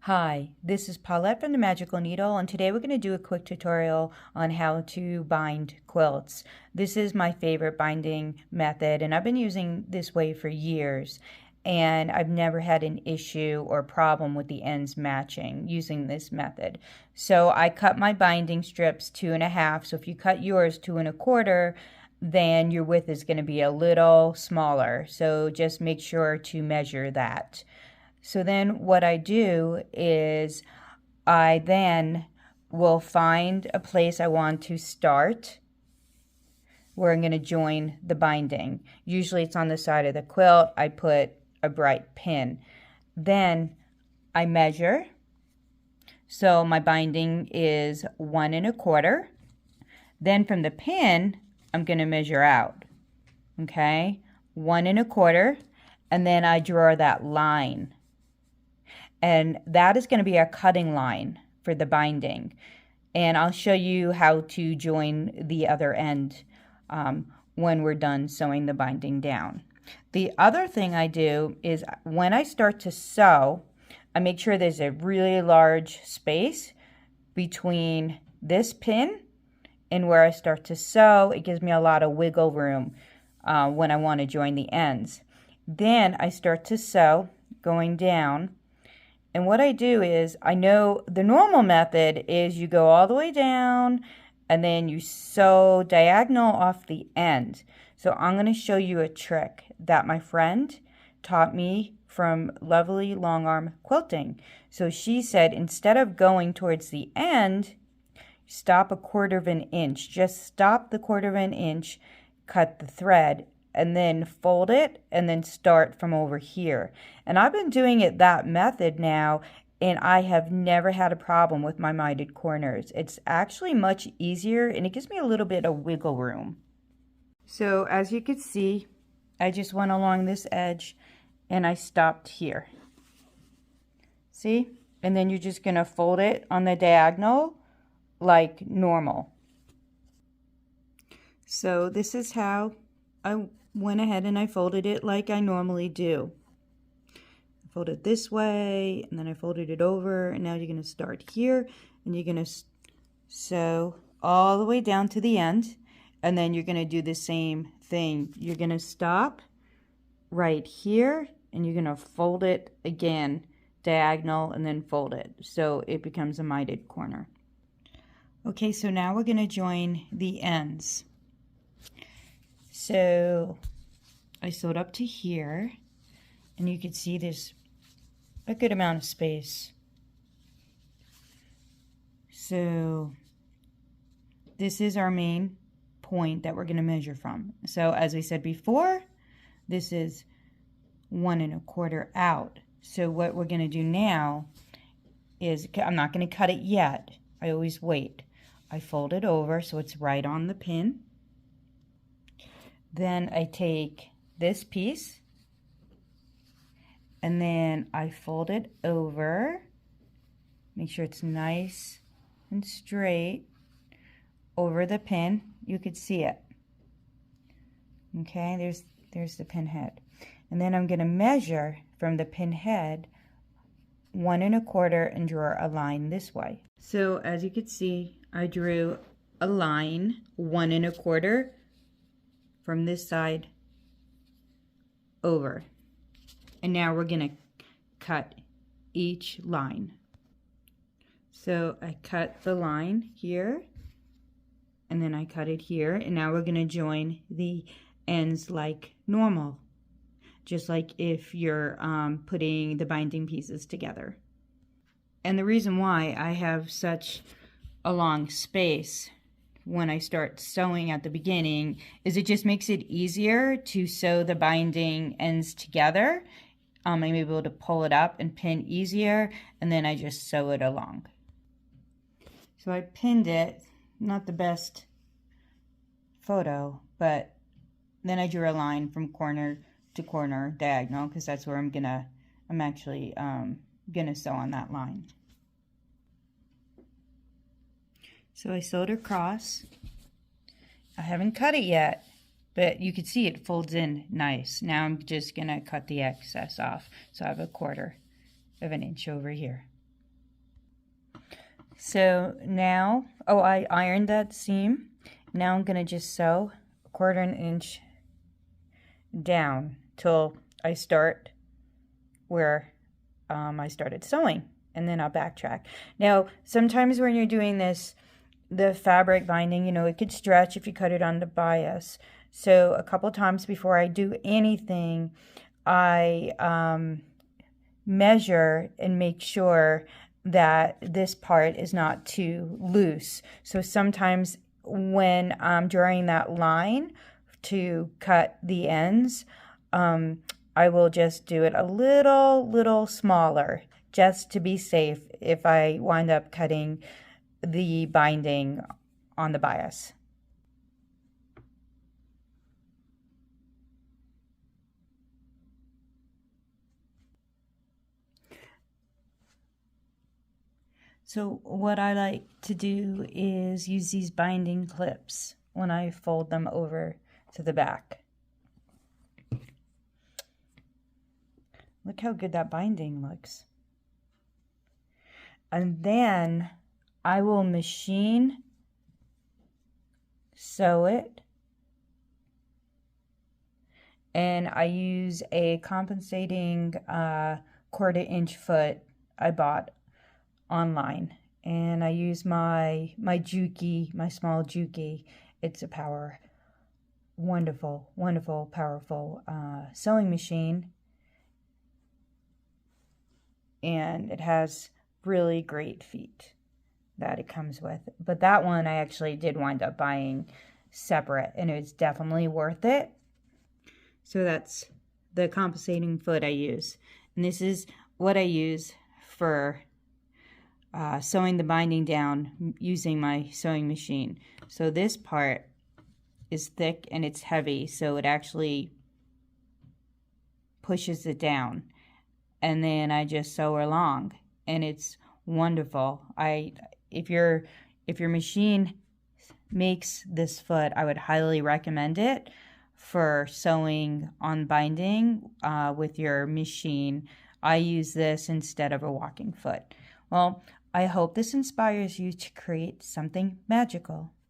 Hi, this is Paulette from the Magical Needle, and today we're going to do a quick tutorial on how to bind quilts. This is my favorite binding method, and I've been using this way for years, and I've never had an issue or problem with the ends matching using this method. So I cut my binding strips 2.5, so if you cut yours 2.25, then your width is going to be a little smaller, so just make sure to measure that. So then what I do is I then will find a place I want to start where I'm going to join the binding. Usually it's on the side of the quilt. I put a bright pin. Then I measure. So my binding is 1.25. Then from the pin, I'm going to measure out. Okay, 1.25. And then I draw that line. And that is going to be our cutting line for the binding. And I'll show you how to join the other end when we're done sewing the binding down. The other thing I do is when I start to sew, I make sure there's a really large space between this pin and where I start to sew. It gives me a lot of wiggle room when I want to join the ends. Then I start to sew going down. And what I do is, I know the normal method is you go all the way down and then you sew diagonal off the end. So I'm going to show you a trick that my friend taught me from Lovely Long Arm Quilting. So she said instead of going towards the end, stop 1/4 inch. Just stop the 1/4 inch, cut the thread, and then fold it and then start from over here. And I've been doing it that method now, and I have never had a problem with my mitered corners. It's actually much easier, and it gives me a little bit of wiggle room. So as you can see, I just went along this edge and I stopped here. See? And then you're just going to fold it on the diagonal like normal. So this is how I went ahead and I folded it like I normally do. I folded it this way, and then I folded it over, and now you're going to start here, and you're going to sew all the way down to the end, and then you're going to do the same thing. You're going to stop right here, and you're going to fold it again, diagonal, and then fold it, so it becomes a mitered corner. Okay, so now we're going to join the ends. So I sewed up to here, and you can see there's a good amount of space. So this is our main point that we're going to measure from. So as we said before, this is 1.25 out. So what we're going to do now is, I'm not going to cut it yet. I always wait. I fold it over so it's right on the pin. Then I take this piece and then I fold it over, make sure it's nice and straight over the pin. You could see it. Okay, there's the pin head. And then I'm going to measure from the pin head 1.25 and draw a line this way. So as you can see, I drew a line 1.25 from this side over. And now we're going to cut each line. So I cut the line here, and then I cut it here, and now we're going to join the ends like normal, just like if you're putting the binding pieces together. And the reason why I have such a long space when I start sewing at the beginning is it just makes it easier to sew the binding ends together. I'm able to pull it up and pin easier, and then I just sew it along. So I pinned it, not the best photo, but then I drew a line from corner to corner diagonal because that's where I'm actually gonna sew on that line. So I sewed across. I haven't cut it yet, but you can see it folds in nice. Now I'm just gonna cut the excess off. So I have 1/4 of an inch over here. So now, oh, I ironed that seam. Now I'm gonna just sew 1/4 inch down till I start where I started sewing, and then I'll backtrack. Now, sometimes when you're doing this, the fabric binding, you know, it could stretch if you cut it on the bias. So a couple times before I do anything, I measure and make sure that this part is not too loose. So sometimes when I'm drawing that line to cut the ends, I will just do it a little smaller just to be safe if I wind up cutting the binding on the bias. So what I like to do is use these binding clips when I fold them over to the back. Look how good that binding looks. And then I will machine sew it, and I use a compensating 1/4 inch foot I bought online, and I use my Juki, my small Juki. It's a wonderful, powerful sewing machine, and it has really great feet that it comes with. But that one I actually did wind up buying separate, and it's definitely worth it. So that's the compensating foot I use, and this is what I use for sewing the binding down using my sewing machine. So this part is thick and it's heavy, so it actually pushes it down, and then I just sew along, and it's wonderful. If your machine makes this foot, I would highly recommend it for sewing on binding with your machine. I use this instead of a walking foot. Well, I hope this inspires you to create something magical.